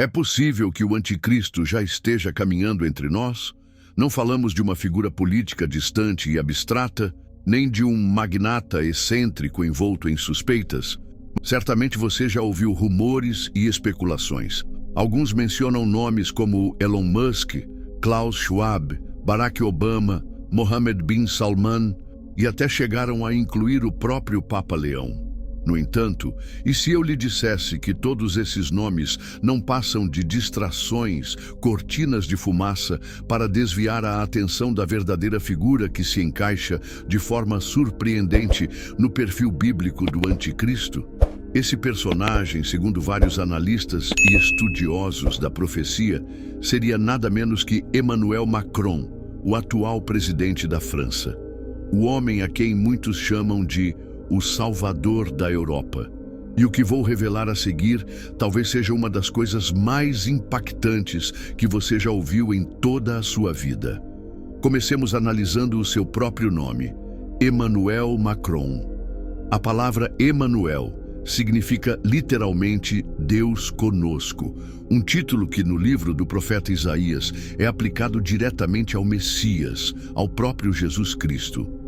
É possível que o anticristo já esteja caminhando entre nós? Não falamos de uma figura política distante e abstrata, nem de um magnata excêntrico envolto em suspeitas. Certamente você já ouviu rumores e especulações. Alguns mencionam nomes como Elon Musk, Klaus Schwab, Barack Obama, Mohammed bin Salman e até chegaram a incluir o próprio Papa Leão. No entanto, e se eu lhe dissesse que todos esses nomes não passam de distrações, cortinas de fumaça para desviar a atenção da verdadeira figura que se encaixa de forma surpreendente no perfil bíblico do anticristo? Esse personagem, segundo vários analistas e estudiosos da profecia, seria nada menos que Emmanuel Macron, o atual presidente da França. O homem a quem muitos chamam de o Salvador da Europa. E o que vou revelar a seguir talvez seja uma das coisas mais impactantes que você já ouviu em toda a sua vida. Comecemos analisando o seu próprio nome, Emmanuel Macron. A palavra Emmanuel significa literalmente Deus conosco, um título que no livro do profeta Isaías é aplicado diretamente ao Messias, ao próprio Jesus Cristo.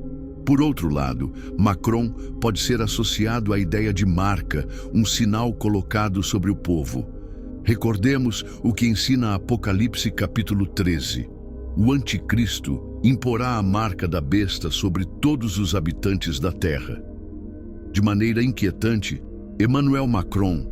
Por outro lado, Macron pode ser associado à ideia de marca, um sinal colocado sobre o povo. Recordemos o que ensina Apocalipse capítulo 13. O anticristo imporá a marca da besta sobre todos os habitantes da terra. De maneira inquietante, Emmanuel Macron,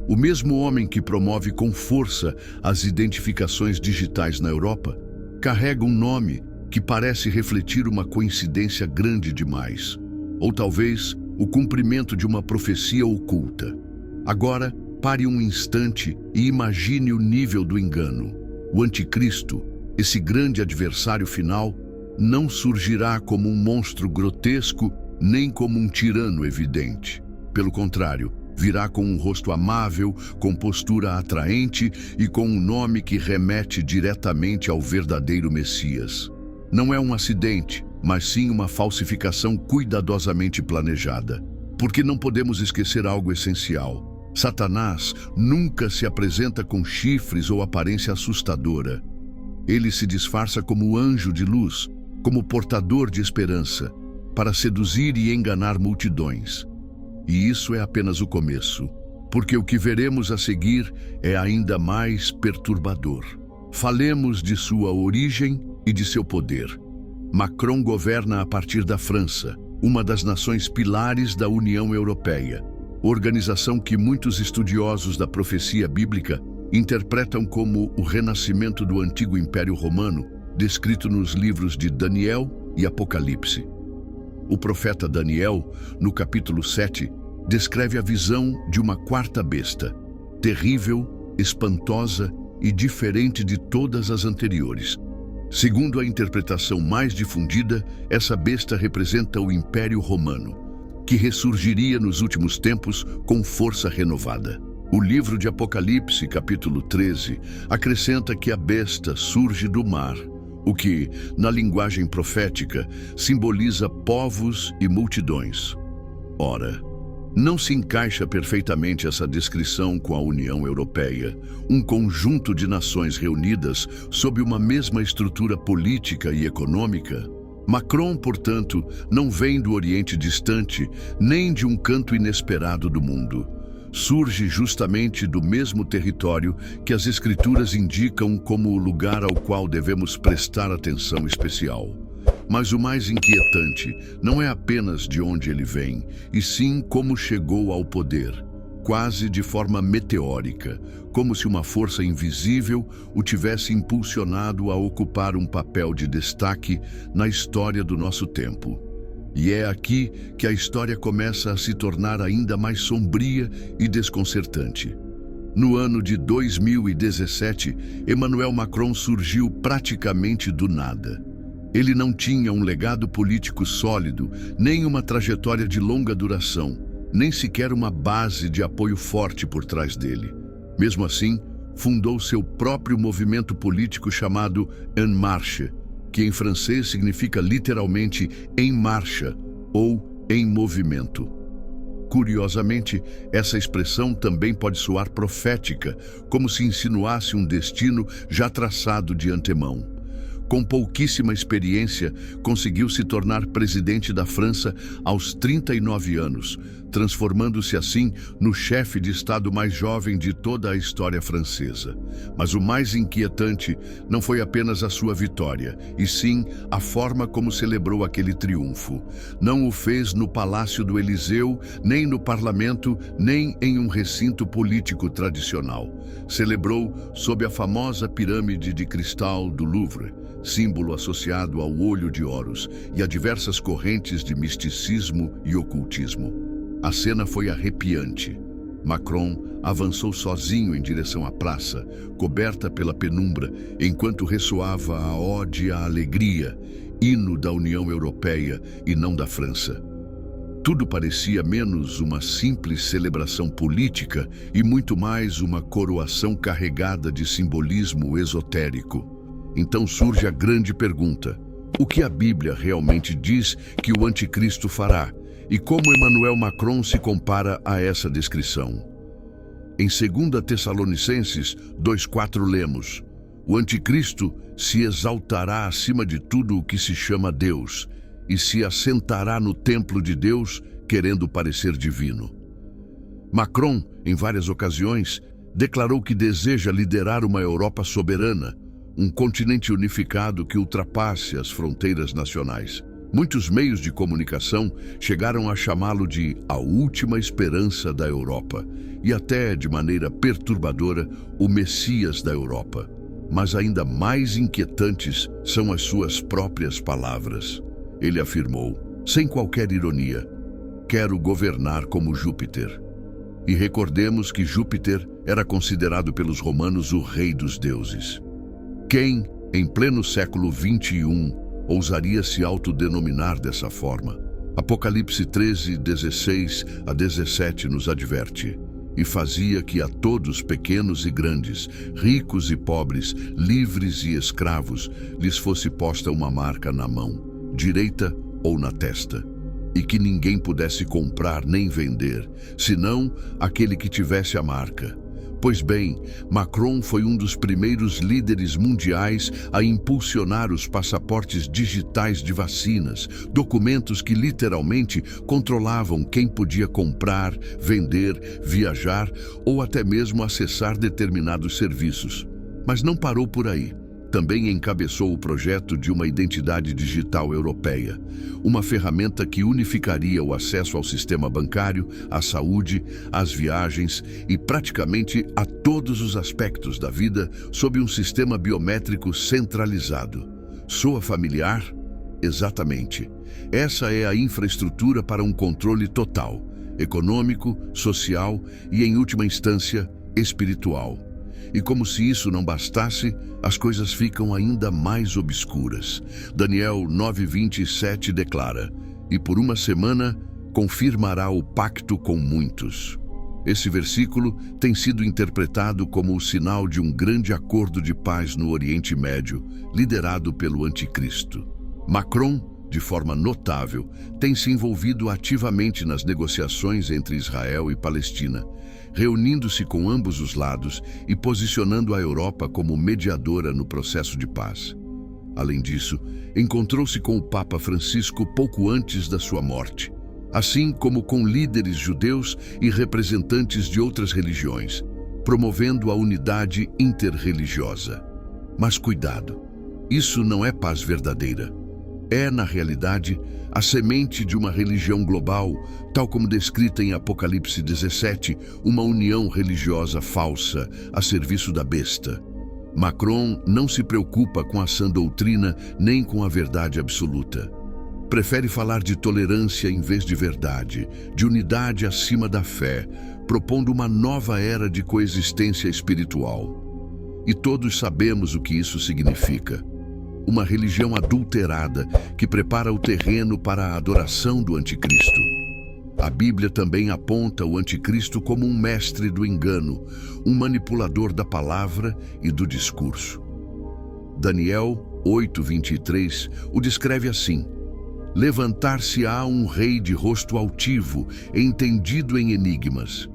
o mesmo homem que promove com força as identificações digitais na Europa, carrega um nome que parece refletir uma coincidência grande demais, ou talvez o cumprimento de uma profecia oculta. Agora, pare um instante e imagine o nível do engano. O anticristo, esse grande adversário final, não surgirá como um monstro grotesco, nem como um tirano evidente. Pelo contrário, virá com um rosto amável, com postura atraente e com um nome que remete diretamente ao verdadeiro Messias. Não é um acidente, mas sim uma falsificação cuidadosamente planejada. Porque não podemos esquecer algo essencial. Satanás nunca se apresenta com chifres ou aparência assustadora. Ele se disfarça como anjo de luz, como portador de esperança, para seduzir e enganar multidões. E isso é apenas o começo, porque o que veremos a seguir é ainda mais perturbador. Falemos de sua origem e de seu poder. Macron governa a partir da França, uma das nações pilares da União Europeia, organização que muitos estudiosos da profecia bíblica interpretam como o renascimento do antigo Império Romano, descrito nos livros de Daniel e Apocalipse. O profeta Daniel, no capítulo 7, descreve a visão de uma quarta besta, terrível, espantosa e diferente de todas as anteriores. Segundo a interpretação mais difundida, essa besta representa o Império Romano, que ressurgiria nos últimos tempos com força renovada. O livro de Apocalipse, capítulo 13, acrescenta que a besta surge do mar, o que, na linguagem profética, simboliza povos e multidões. Ora, não se encaixa perfeitamente essa descrição com a União Europeia, um conjunto de nações reunidas sob uma mesma estrutura política e econômica? Macron, portanto, não vem do Oriente distante, nem de um canto inesperado do mundo. Surge justamente do mesmo território que as Escrituras indicam como o lugar ao qual devemos prestar atenção especial. Mas o mais inquietante não é apenas de onde ele vem, e sim como chegou ao poder, quase de forma meteórica, como se uma força invisível o tivesse impulsionado a ocupar um papel de destaque na história do nosso tempo. E é aqui que a história começa a se tornar ainda mais sombria e desconcertante. No ano de 2017, Emmanuel Macron surgiu praticamente do nada. Ele não tinha um legado político sólido, nem uma trajetória de longa duração, nem sequer uma base de apoio forte por trás dele. Mesmo assim, fundou seu próprio movimento político chamado En Marche, que em francês significa literalmente em marcha ou em movimento. Curiosamente, essa expressão também pode soar profética, como se insinuasse um destino já traçado de antemão. Com pouquíssima experiência, conseguiu se tornar presidente da França aos 39 anos, transformando-se assim no chefe de Estado mais jovem de toda a história francesa. Mas o mais inquietante não foi apenas a sua vitória, e sim a forma como celebrou aquele triunfo. Não o fez no Palácio do Eliseu, nem no parlamento, nem em um recinto político tradicional. Celebrou sob a famosa pirâmide de cristal do Louvre, símbolo associado ao olho de Horus e a diversas correntes de misticismo e ocultismo. A cena foi arrepiante. Macron avançou sozinho em direção à praça, coberta pela penumbra, enquanto ressoava a ode à alegria, hino da União Europeia e não da França. Tudo parecia menos uma simples celebração política e muito mais uma coroação carregada de simbolismo esotérico. Então surge a grande pergunta: o que a Bíblia realmente diz que o anticristo fará? E como Emmanuel Macron se compara a essa descrição? Em 2 Tessalonicenses 2,4 lemos: o anticristo se exaltará acima de tudo o que se chama Deus e se assentará no templo de Deus, querendo parecer divino. Macron, em várias ocasiões, declarou que deseja liderar uma Europa soberana, um continente unificado que ultrapasse as fronteiras nacionais. Muitos meios de comunicação chegaram a chamá-lo de a última esperança da Europa e até, de maneira perturbadora, o Messias da Europa. Mas ainda mais inquietantes são as suas próprias palavras. Ele afirmou, sem qualquer ironia: quero governar como Júpiter. E recordemos que Júpiter era considerado pelos romanos o rei dos deuses. Quem, em pleno século XXI, ousaria se autodenominar dessa forma? Apocalipse 13, 16 a 17 nos adverte: e fazia que a todos, pequenos e grandes, ricos e pobres, livres e escravos, lhes fosse posta uma marca na mão, direita ou na testa, e que ninguém pudesse comprar nem vender, senão aquele que tivesse a marca. Pois bem, Macron foi um dos primeiros líderes mundiais a impulsionar os passaportes digitais de vacinas, documentos que literalmente controlavam quem podia comprar, vender, viajar ou até mesmo acessar determinados serviços. Mas não parou por aí. Também encabeçou o projeto de uma identidade digital europeia, uma ferramenta que unificaria o acesso ao sistema bancário, à saúde, às viagens e praticamente a todos os aspectos da vida sob um sistema biométrico centralizado. Soa familiar? Exatamente. Essa é a infraestrutura para um controle total, econômico, social e, em última instância, espiritual. E como se isso não bastasse, as coisas ficam ainda mais obscuras. Daniel 9:27 declara: e por uma semana confirmará o pacto com muitos. Esse versículo tem sido interpretado como o sinal de um grande acordo de paz no Oriente Médio, liderado pelo Anticristo. Macron, de forma notável, tem se envolvido ativamente nas negociações entre Israel e Palestina, reunindo-se com ambos os lados e posicionando a Europa como mediadora no processo de paz. Além disso, encontrou-se com o Papa Francisco pouco antes da sua morte, assim como com líderes judeus e representantes de outras religiões, promovendo a unidade interreligiosa. Mas cuidado, isso não é paz verdadeira. É, na realidade, a semente de uma religião global, tal como descrita em Apocalipse 17, uma união religiosa falsa a serviço da besta. Macron não se preocupa com a sã doutrina nem com a verdade absoluta. Prefere falar de tolerância em vez de verdade, de unidade acima da fé, propondo uma nova era de coexistência espiritual. E todos sabemos o que isso significa. Uma religião adulterada que prepara o terreno para a adoração do anticristo. A Bíblia também aponta o anticristo como um mestre do engano, um manipulador da palavra e do discurso. Daniel 8:23 o descreve assim: Levantar-se-á um rei de rosto altivo, entendido em enigmas.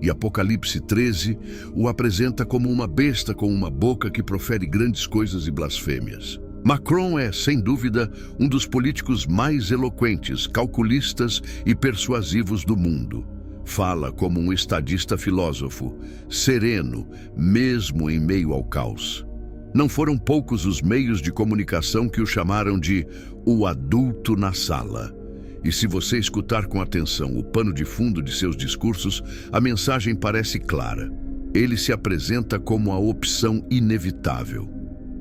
E Apocalipse 13 o apresenta como uma besta com uma boca que profere grandes coisas e blasfêmias. Macron é, sem dúvida, um dos políticos mais eloquentes, calculistas e persuasivos do mundo. Fala como um estadista filósofo, sereno, mesmo em meio ao caos. Não foram poucos os meios de comunicação que o chamaram de o adulto na sala. E se você escutar com atenção o pano de fundo de seus discursos, a mensagem parece clara. Ele se apresenta como a opção inevitável.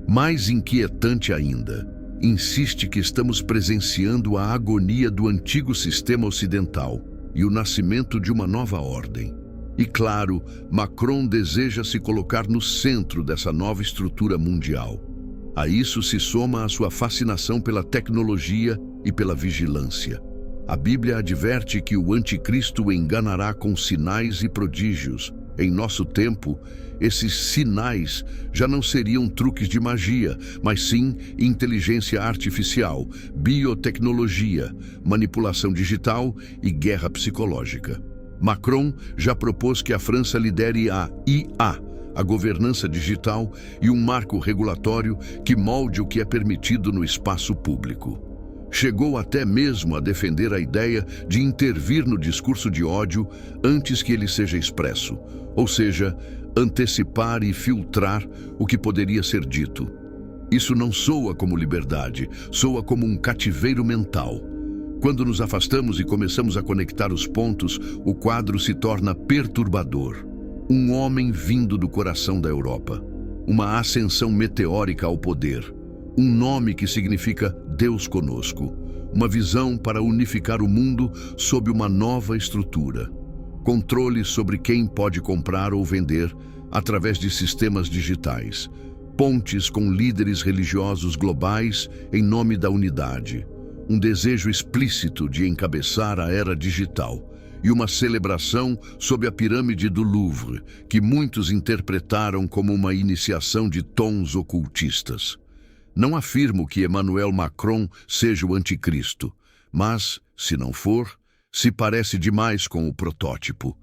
Mais inquietante ainda, insiste que estamos presenciando a agonia do antigo sistema ocidental e o nascimento de uma nova ordem. E claro, Macron deseja se colocar no centro dessa nova estrutura mundial. A isso se soma a sua fascinação pela tecnologia e pela vigilância. A Bíblia adverte que o anticristo o enganará com sinais e prodígios. Em nosso tempo, esses sinais já não seriam truques de magia, mas sim inteligência artificial, biotecnologia, manipulação digital e guerra psicológica. Macron já propôs que a França lidere a IA, a governança digital, e um marco regulatório que molde o que é permitido no espaço público. Chegou até mesmo a defender a ideia de intervir no discurso de ódio antes que ele seja expresso, ou seja, antecipar e filtrar o que poderia ser dito. Isso não soa como liberdade, soa como um cativeiro mental. Quando nos afastamos e começamos a conectar os pontos, o quadro se torna perturbador. Um homem vindo do coração da Europa, uma ascensão meteórica ao poder, um nome que significa Deus conosco, uma visão para unificar o mundo sob uma nova estrutura, controle sobre quem pode comprar ou vender através de sistemas digitais, pontes com líderes religiosos globais em nome da unidade, um desejo explícito de encabeçar a era digital e uma celebração sob a pirâmide do Louvre, que muitos interpretaram como uma iniciação de tons ocultistas. Não afirmo que Emmanuel Macron seja o anticristo, mas, se não for, se parece demais com o protótipo.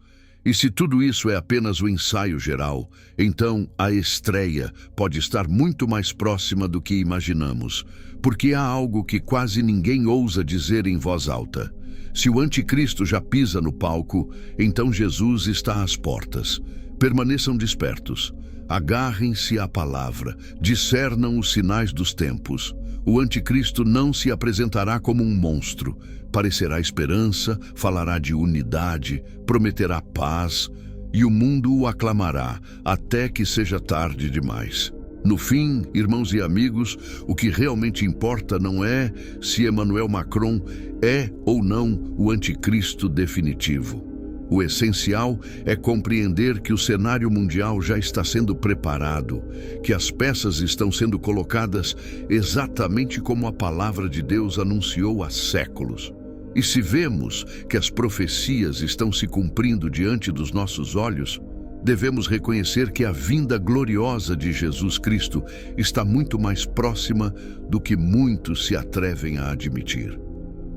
E se tudo isso é apenas o ensaio geral, então a estreia pode estar muito mais próxima do que imaginamos, porque há algo que quase ninguém ousa dizer em voz alta. Se o anticristo já pisa no palco, então Jesus está às portas. Permaneçam despertos. Agarrem-se à palavra, discernam os sinais dos tempos. O anticristo não se apresentará como um monstro, parecerá esperança, falará de unidade, prometerá paz, e o mundo o aclamará até que seja tarde demais. No fim, irmãos e amigos, o que realmente importa não é se Emmanuel Macron é ou não o anticristo definitivo. O essencial é compreender que o cenário mundial já está sendo preparado, que as peças estão sendo colocadas exatamente como a palavra de Deus anunciou há séculos. E se vemos que as profecias estão se cumprindo diante dos nossos olhos, devemos reconhecer que a vinda gloriosa de Jesus Cristo está muito mais próxima do que muitos se atrevem a admitir.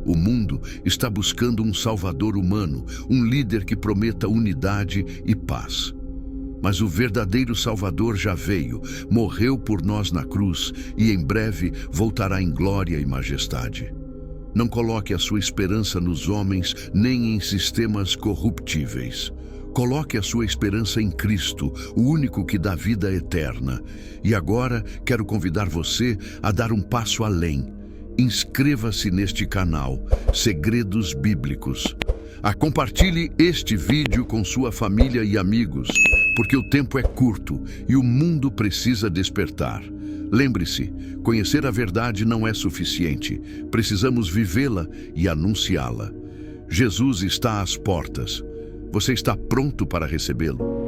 O mundo está buscando um salvador humano, um líder que prometa unidade e paz. Mas o verdadeiro Salvador já veio, morreu por nós na cruz e em breve voltará em glória e majestade. Não coloque a sua esperança nos homens nem em sistemas corruptíveis. Coloque a sua esperança em Cristo, o único que dá vida eterna. E agora quero convidar você a dar um passo além. Inscreva-se neste canal, Segredos Bíblicos. Compartilhe este vídeo com sua família e amigos, porque o tempo é curto e o mundo precisa despertar. Lembre-se, conhecer a verdade não é suficiente. Precisamos vivê-la e anunciá-la. Jesus está às portas. Você está pronto para recebê-lo?